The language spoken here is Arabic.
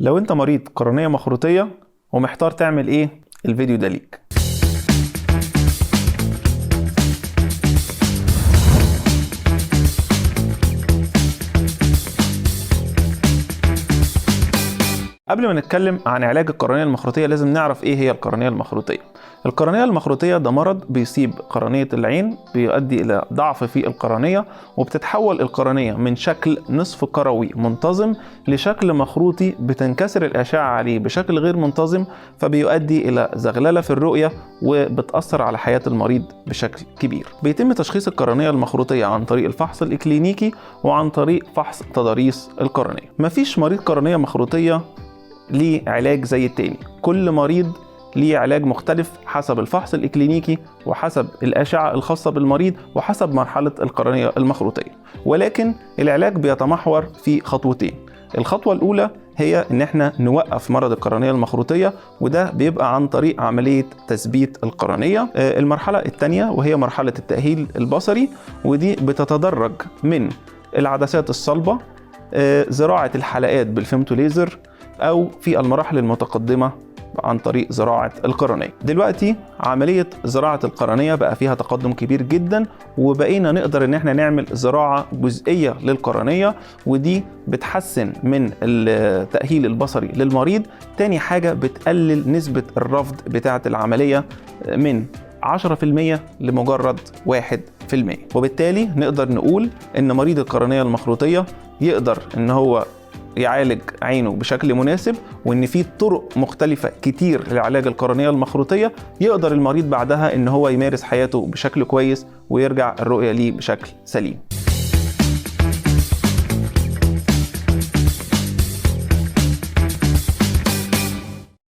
لو انت مريض قرنية مخروطية ومحتار تعمل ايه، الفيديو ده ليك. قبل ما نتكلم عن علاج القرنية المخروطية لازم نعرف ايه هي القرنية المخروطية. القرنية المخروطية ده مرض بيصيب قرنية العين، بيؤدي إلى ضعف في القرنية، وبتتحول القرنية من شكل نصف كروي منتظم لشكل مخروطي بتنكسر الأشعة عليه بشكل غير منتظم، فبيؤدي إلى زغللة في الرؤية وبتأثر على حياة المريض بشكل كبير. بيتم تشخيص القرنية المخروطية عن طريق الفحص الإكلينيكي وعن طريق فحص تضاريس القرنية. مفيش مريض قرنية مخروطية ليه علاج زي التاني، كل مريض ليه علاج مختلف حسب الفحص الإكلينيكي وحسب الأشعة الخاصة بالمريض وحسب مرحلة القرنية المخروطية. ولكن العلاج بيتمحور في خطوتين. الخطوة الأولى هي إن احنا نوقف مرض القرنية المخروطية، وده بيبقى عن طريق عملية تثبيت القرنية. المرحلة الثانية وهي مرحلة التأهيل البصري، ودي بتتدرج من العدسات الصلبة، زراعة الحلقات بالفيمتوليزر، أو في المراحل المتقدمة عن طريق زراعة القرنية. دلوقتي عملية زراعة القرنية بقى فيها تقدم كبير جدا، وبقينا نقدر ان احنا نعمل زراعة جزئية للقرنية، ودي بتحسن من التأهيل البصري للمريض. تاني حاجة بتقلل نسبة الرفض بتاعة العملية من 10% لمجرد 1%، وبالتالي نقدر نقول ان مريض القرنية المخروطية يقدر ان هو يعالج عينه بشكل مناسب، وان في طرق مختلفة كتير لعلاج القرنية المخروطية يقدر المريض بعدها ان هو يمارس حياته بشكل كويس ويرجع الرؤية ليه بشكل سليم.